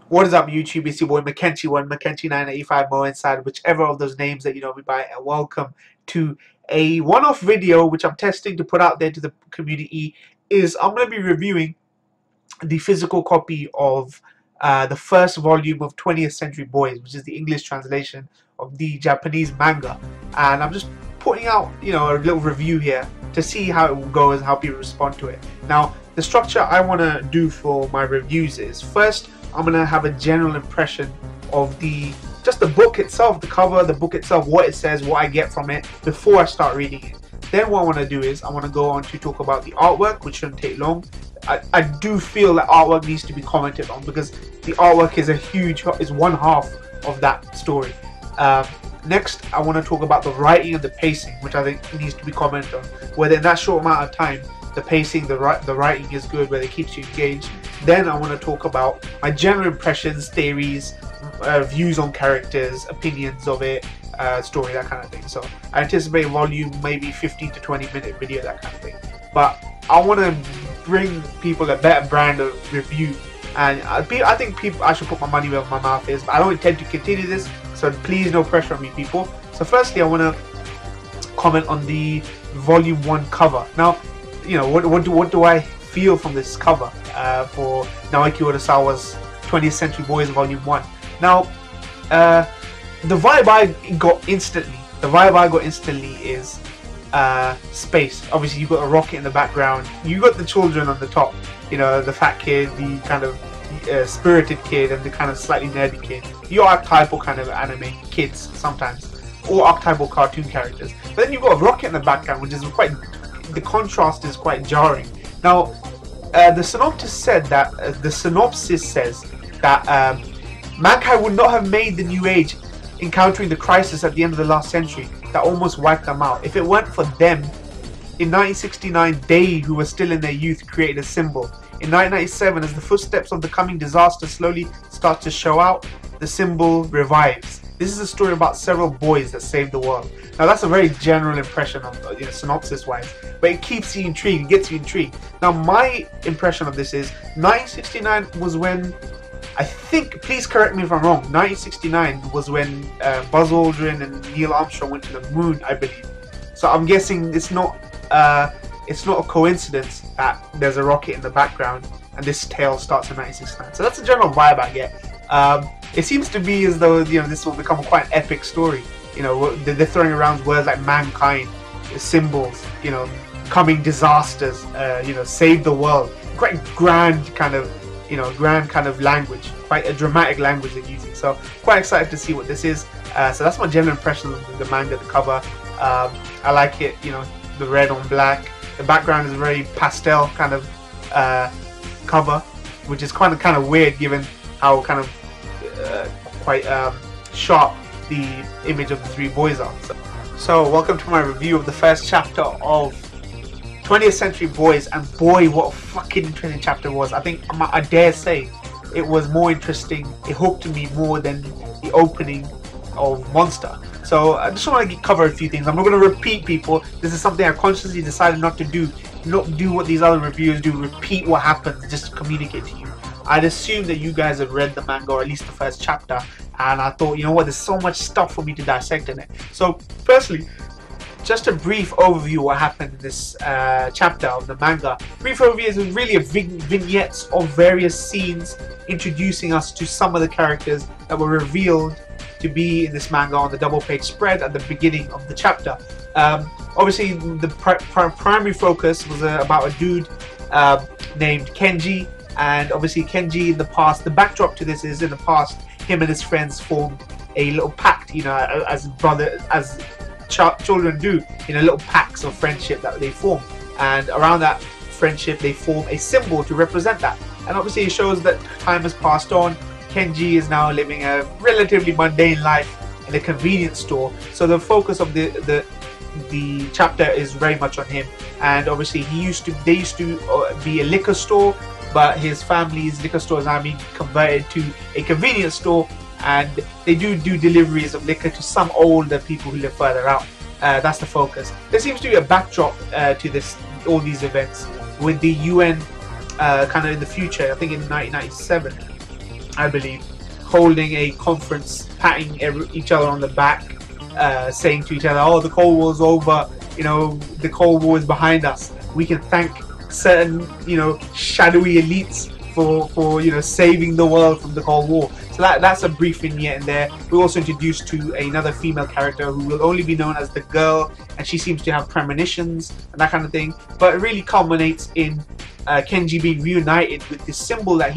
What is up, YouTube? It's your boy Mackenzie1, Mackenzie985 Mo inside, whichever of those names that you know me by, and welcome to a one-off video which I'm testing to put out there to the community. I'm going to be reviewing the physical copy of the first volume of 20th Century Boys, which is the English translation of the Japanese manga, and I'm just putting out, you know, a little review here to see how it goes, how people respond to it. Now, the structure I want to do for my reviews is, first, I'm going to have a general impression of just the book itself, the cover, the book itself, what it says, what I get from it before I start reading it. Then what I want to do is I want to go on to talk about the artwork, which shouldn't take long. I do feel that artwork needs to be commented on because the artwork is one half of that story. Next, I want to talk about the writing and the pacing, which I think needs to be commented on. Whether in that short amount of time, the pacing, the writing is good, whether it keeps you engaged. Then I want to talk about my general impressions, theories, views on characters, opinions of it, story, that kind of thing. So I anticipate volume maybe 15 to 20 minute video, that kind of thing. But I want to bring people a better brand of review, and I think I should put my money where my mouth is. But I don't intend to continue this, so please no pressure on me, people. So firstly, I want to comment on the volume 1 cover. Now, you know, what do I feel from this cover for Naoki Urasawa's 20th Century Boys Volume 1? Now, the vibe I got instantly is space. Obviously, you've got a rocket in the background. You got the children on the top. You know, the fat kid, the kind of spirited kid, and the kind of slightly nerdy kid. Your archetypal kind of anime kids sometimes, or archetypal cartoon characters. But then you've got a rocket in the background, which is quite. The contrast is quite jarring. Now, the synopsis says that mankind would not have made the new age, encountering the crisis at the end of the last century that almost wiped them out if it weren't for them. In 1969, they, who were still in their youth, created a symbol. In 1997, as the footsteps of the coming disaster slowly start to show out, the symbol revives. This is a story about several boys that saved the world. Now, that's a very general impression of, you know, synopsis-wise, but it keeps you intrigued, it gets you intrigued. Now, my impression of this is 1969 was when, I think, please correct me if I'm wrong, 1969 was when Buzz Aldrin and Neil Armstrong went to the moon, I believe. So I'm guessing it's not a coincidence that there's a rocket in the background and this tale starts in 1969. So that's a general vibe I get. It seems to be as though, you know, this will become quite an epic story. You know, they're throwing around words like mankind, symbols, you know, coming disasters, you know, save the world. Quite grand kind of, you know, language, quite a dramatic language they're using. So quite excited to see what this is. So that's my general impression of the manga, the cover. I like it, you know, the red on black. The background is a very pastel kind of cover, which is kind of weird given how kind of quite sharp the image of the three boys are. So welcome to my review of the first chapter of 20th Century Boys, and boy, what a fucking interesting chapter it was. I think I dare say it was more interesting, it hooked me more than the opening of Monster. So I just want to cover a few things. I'm not going to repeat, people. This is something I consciously decided not to do. Not do what these other reviewers do, repeat what happens, just to communicate to you. I'd assume that you guys have read the manga, or at least the first chapter, and I thought, you know what, there's so much stuff for me to dissect in it. So firstly, just a brief overview of what happened in this chapter of the manga. Brief overview is really a vignettes of various scenes introducing us to some of the characters that were revealed to be in this manga on the double page spread at the beginning of the chapter. Obviously, the primary focus was about a dude named Kenji, and obviously Kenji in the past, the backdrop to this is in the past, him and his friends formed a little pact, you know, as children do, in a little pacts of friendship that they form, and around that friendship they form a symbol to represent that. And obviously it shows that time has passed on. Kenji is now living a relatively mundane life in a convenience store, so the focus of the chapter is very much on him. And obviously they used to be a liquor store, but his family's liquor store is now being converted to a convenience store, and they do deliveries of liquor to some older people who live further out. That's the focus. There seems to be a backdrop to all these events, with the UN kind of in the future, I think in 1997, I believe, holding a conference, patting each other on the back, saying to each other, "Oh, the Cold War's over. You know, the Cold War is behind us. We can thank certain, you know, shadowy elites for you know, saving the world from the Cold War." So that's a brief vignette in there. We're also introduced to another female character who will only be known as the Girl, and she seems to have premonitions and that kind of thing. But it really culminates in Kenji being reunited with this symbol that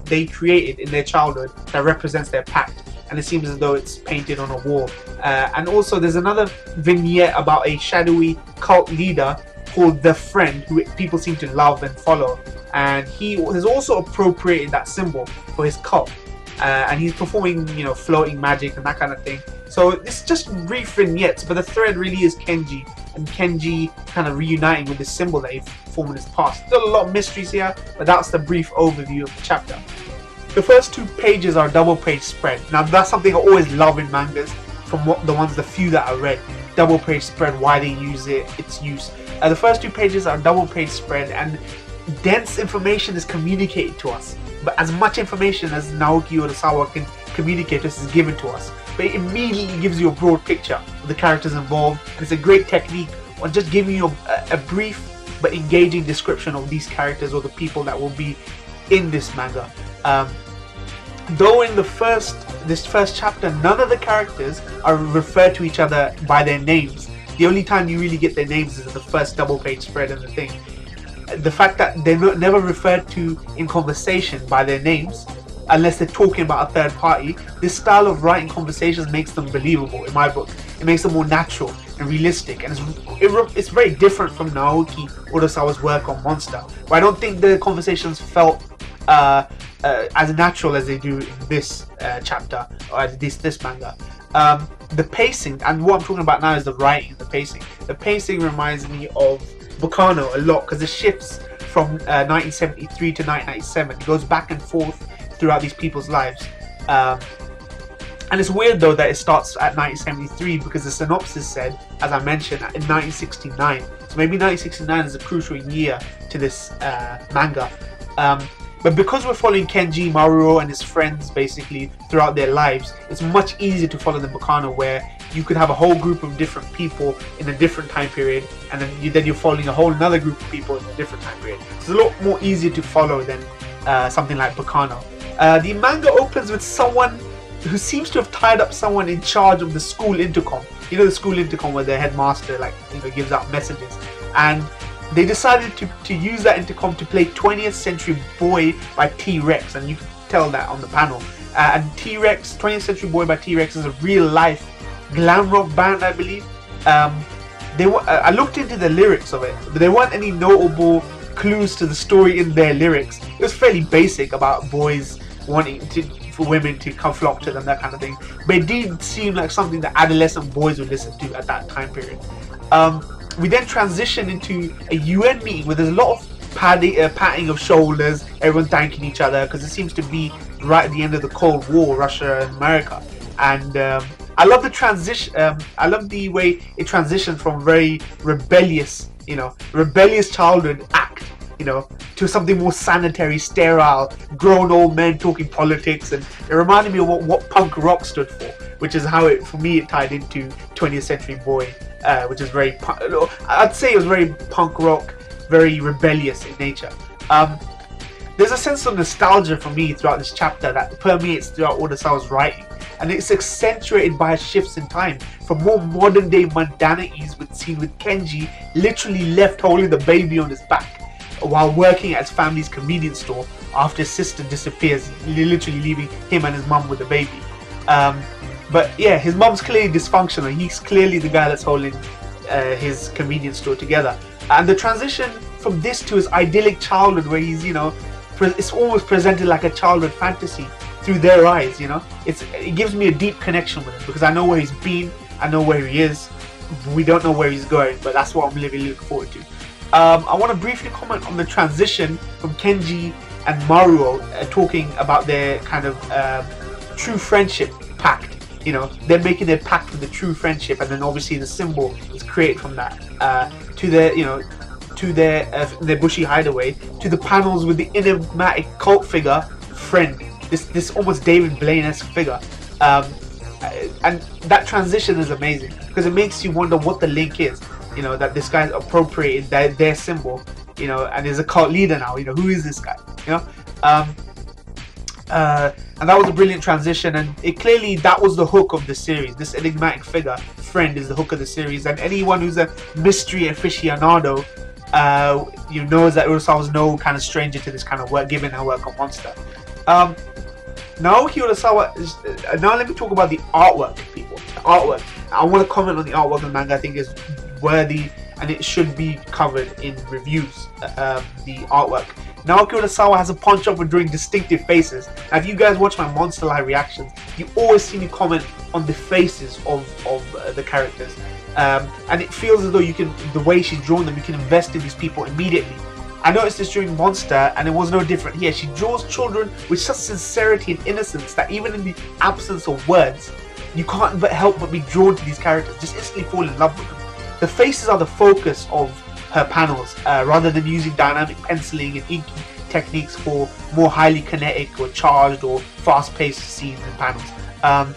they created in their childhood that represents their pact, and it seems as though it's painted on a wall. And also there's another vignette about a shadowy cult leader called the Friend, who people seem to love and follow, and he has also appropriated that symbol for his cult, and he's performing, you know, floating magic and that kind of thing. So it's just brief vignettes, but the thread really is Kenji, and Kenji kind of reuniting with this symbol that he formed in his past. Still a lot of mysteries here, but that's the brief overview of the chapter. The first 2 pages are a double page spread. Now that's something I always love in mangas, from the few that I read. Double page spread, why they use it, its use. The first 2 pages are double page spread, and dense information is communicated to us. But as much information as Naoki Urasawa can communicate to us is given to us. But it immediately gives you a broad picture of the characters involved, and it's a great technique on just giving you a brief but engaging description of these characters or the people that will be in this manga. Though in this first chapter, none of the characters are referred to each other by their names. The only time you really get their names is in the first double page spread in the thing. The fact that they're never referred to in conversation by their names, unless they're talking about a third party, this style of writing conversations makes them believable in my book. It makes them more natural and realistic, and it's very different from Naoki Urasawa's work on Monster, where I don't think the conversations felt as natural as they do in this chapter, or this manga. The pacing, and what I'm talking about now is the writing, the pacing. The pacing reminds me of Bacano a lot, because it shifts from 1973 to 1997. It goes back and forth throughout these people's lives. And it's weird though that it starts at 1973, because the synopsis said, as I mentioned, in 1969. So maybe 1969 is a crucial year to this manga. But because we're following Kenji, Maruo, and his friends basically throughout their lives, it's much easier to follow than Bacano, where you could have a whole group of different people in a different time period, and then you're following a whole another group of people in a different time period. So it's a lot more easier to follow than something like Bacano. The manga opens with someone who seems to have tied up someone in charge of the school intercom. You know, the school intercom where the headmaster, like, you know, gives out messages, and they decided to use that intercom to play 20th Century Boy by T-Rex, and you can tell that on the panel. And T-Rex, 20th Century Boy by T-Rex, is a real life glam rock band, I believe. I looked into the lyrics of it, but there weren't any notable clues to the story in their lyrics. It was fairly basic about boys wanting for women to come flock to them, that kind of thing. But it did seem like something that adolescent boys would listen to at that time period. We then transition into a UN meeting where there's a lot of patting of shoulders, everyone thanking each other, because it seems to be right at the end of the Cold War, Russia and America. And I love the transition. I love the way it transitioned from very rebellious, rebellious childhood act, to something more sanitary, sterile, grown old men talking politics. And it reminded me of what punk rock stood for, which is how for me it tied into 20th Century Boy, which is very, I'd say it was very punk rock, very rebellious in nature. There's a sense of nostalgia for me throughout this chapter that permeates throughout Urasawa's writing, and it's accentuated by shifts in time from more modern day mundanities seen with Kenji literally left holding the baby on his back while working at his family's convenience store after his sister disappears, literally leaving him and his mum with the baby. But yeah, his mum's clearly dysfunctional. He's clearly the guy that's holding his convenience store together. And the transition from this to his idyllic childhood, where he's, it's almost presented like a childhood fantasy through their eyes, it gives me a deep connection with him, because I know where he's been, I know where he is. We don't know where he's going, but that's what I'm really looking forward to. I want to briefly comment on the transition from Kenji and Maruo talking about their kind of true friendship pact. They're making their pact with the true friendship, and then obviously the symbol is created from that to their, to their bushi hideaway, to the panels with the enigmatic cult figure Friend, this almost David Blaine-esque figure. And that transition is amazing because it makes you wonder what the link is. You know, that this guy's appropriated their symbol, you know, and is a cult leader now. You know, who is this guy? You know, and that was a brilliant transition, and it clearly that was the hook of the series. This enigmatic figure, friend, is the hook of the series, and anyone who's a mystery aficionado, you knows that Urasawa's no kind of stranger to this kind of work, given her work on Monster. Naoki Urasawa. Now let me talk about the artwork, people. The artwork. I want to comment on the artwork of the manga. I think is worthy, and it should be covered in reviews. The artwork. Naoki Urasawa has a punch up with drawing distinctive faces. Now, if you guys watch my Monster Live reactions, you always see me comment on the faces of the characters, and it feels as though you can, the way she's drawn them, you can invest in these people immediately. I noticed this during Monster, and it was no different here. She draws children with such sincerity and innocence that even in the absence of words, you can't help but be drawn to these characters, just instantly fall in love with them. The faces are the focus of her panels, rather than using dynamic penciling and inking techniques for more highly kinetic or charged or fast-paced scenes and panels.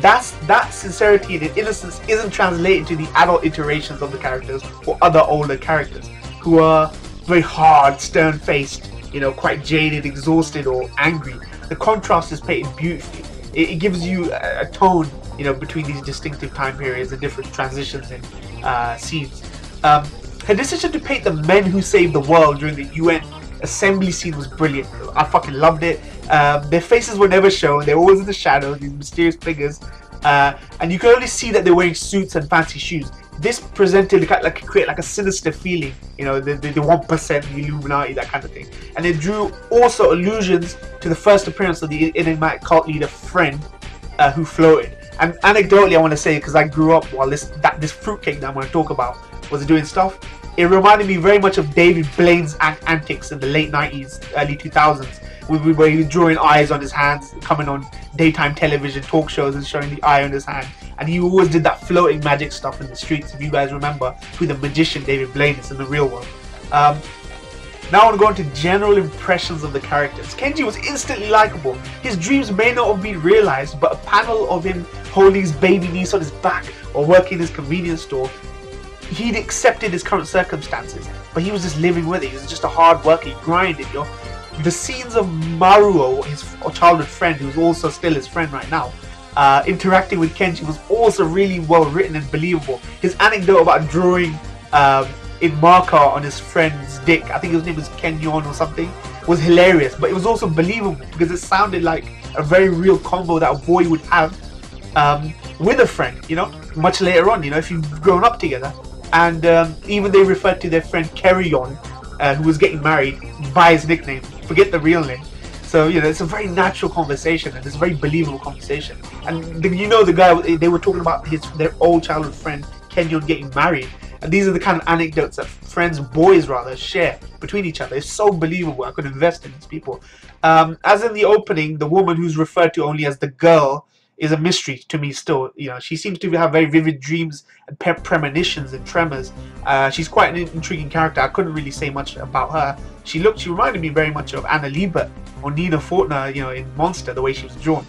That sincerity and innocence isn't translated to the adult iterations of the characters or other older characters who are very hard, stern-faced, you know, quite jaded, exhausted, or angry. The contrast is painted beautifully. It gives you a tone, you know, between these distinctive time periods and different transitions in scenes. Her decision to paint the men who saved the world during the UN assembly scene was brilliant. I fucking loved it. Their faces were never shown. They were always in the shadows, these mysterious figures. And you could only see that they're wearing suits and fancy shoes. This presented create like a sinister feeling, you know, the 1%, the Illuminati, that kind of thing. And it drew also allusions to the first appearance of the enigmatic cult leader friend who floated. And anecdotally, I want to say, because I grew up while this fruitcake that I'm going to talk about was doing stuff, it reminded me very much of David Blaine's antics in the late 90s, early 2000s, where he was drawing eyes on his hands, coming on daytime television talk shows and showing the eye on his hand. And he always did that floating magic stuff in the streets, if you guys remember who the magician David Blaine is in the real world. Now I want to go into general impressions of the characters. Kenji was instantly likable. His dreams may not have been realized, but a panel of him holding his baby niece on his back or working his convenience store, he'd accepted his current circumstances, but he was just living with it. He was just a hard worker, he grinded, yo. The scenes of Maruo, his childhood friend, who's also still his friend right now, interacting with Kenji was also really well written and believable. His anecdote about drawing in marker on his friend's dick, I think his name was Kenyon or something, was hilarious, but it was also believable because it sounded like a very real combo that a boy would have with a friend, you know, much later on, you know, if you've grown up together. And even they referred to their friend Kerryon, who was getting married, by his nickname, forget the real name. So, you know, it's a very natural conversation, and it's a very believable conversation. And you know, the guy, they were talking about their old childhood friend Kenyon getting married, and these are the kind of anecdotes that friends, boys rather, share between each other. It's so believable. I could invest in these people. As in the opening, the woman who's referred to only as the girl is a mystery to me still. You know, she seems to have very vivid dreams and premonitions and tremors. She's quite an intriguing character. I couldn't really say much about her. She reminded me very much of Anna Liebert or Nina Fortner, you know, in Monster, the way she was drawn.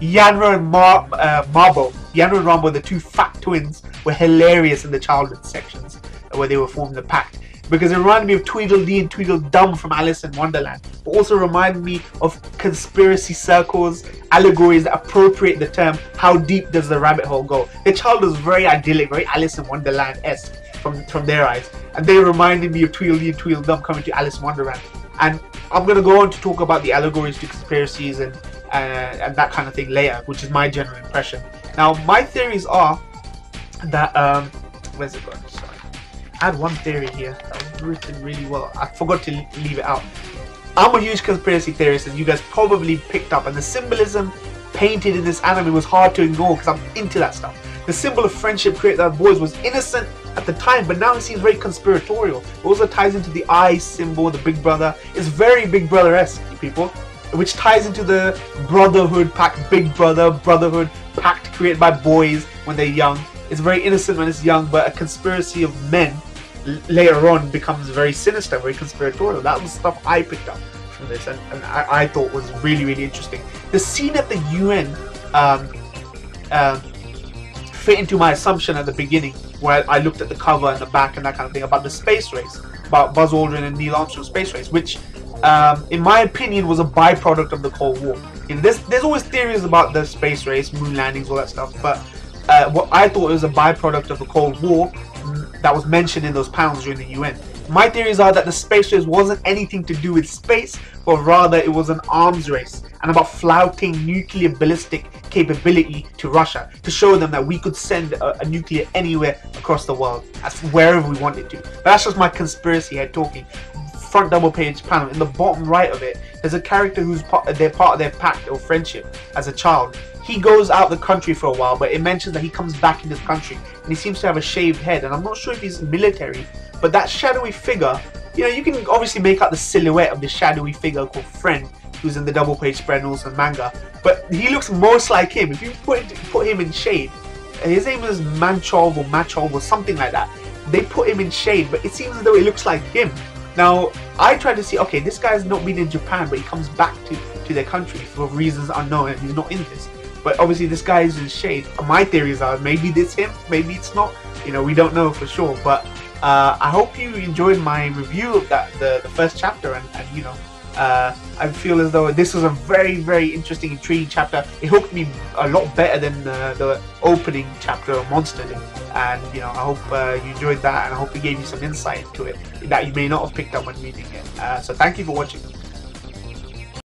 Yanra and Marbo. Yanra and Rambo, the two fat twins, were hilarious in the childhood sections where they were forming the pact, because it reminded me of Tweedledee and Tweedledum from Alice in Wonderland, but also reminded me of conspiracy circles, allegories that appropriate the term, how deep does the rabbit hole go? Their childhood was very idyllic, very Alice in Wonderland-esque from their eyes, and they reminded me of Tweedledee and Tweedledum coming to Alice in Wonderland. And I'm going to go on to talk about the allegories to conspiracies and that kind of thing later, which is my general impression. Now, my theories are that, where's it going? Sorry. I had one theory here that was written really well. I forgot to leave it out. I'm a huge conspiracy theorist, and you guys probably picked up, and the symbolism painted in this anime was hard to ignore because I'm into that stuff. The symbol of friendship created by boys was innocent at the time, but now it seems very conspiratorial. It also ties into the eye symbol, the Big Brother. It's very Big Brother-esque, people, which ties into the Brotherhood pact, Big Brother, Brotherhood pact created by boys when they're young. It's very innocent when it's young, but a conspiracy of men later on becomes very sinister, very conspiratorial. That was stuff I picked up from this, and I thought was really, really interesting. The scene at the UN fit into my assumption at the beginning, where I looked at the cover and the back and that kind of thing about the space race, about Buzz Aldrin and Neil Armstrong's space race, which in my opinion was a byproduct of the Cold War. You know, there's always theories about the space race, moon landings, all that stuff, but what I thought was a byproduct of the Cold War that was mentioned in those panels during the UN. My theories are that the space race wasn't anything to do with space, but rather it was an arms race and about flouting nuclear ballistic capability to Russia to show them that we could send a nuclear anywhere across the world, as wherever we wanted to. But that's just my conspiracy head talking. Front double page panel, in the bottom right of it, there's a character who's part of their pact or friendship as a child. He goes out the country for a while, but it mentions that he comes back in this country and he seems to have a shaved head, and I'm not sure if he's military, but that shadowy figure, you know, you can obviously make out the silhouette of the shadowy figure called Friend, who's in the double page spread and also manga, but he looks most like him. If you put him in shade, his name is Machov or something like that. They put him in shade, but it seems as though it looks like him. Now, I tried to see, okay, this guy's not been in Japan, but he comes back to their country for reasons unknown, and he's not in this. But obviously this guy is in shade. My theories are maybe it's him, maybe it's not. You know, we don't know for sure. But I hope you enjoyed my review of the first chapter, and you know, I feel as though this was a very, very interesting, intriguing chapter. It hooked me a lot better than the opening chapter of Monster did. And you know, I hope you enjoyed that, and I hope it gave you some insight into it that you may not have picked up when reading it. So thank you for watching.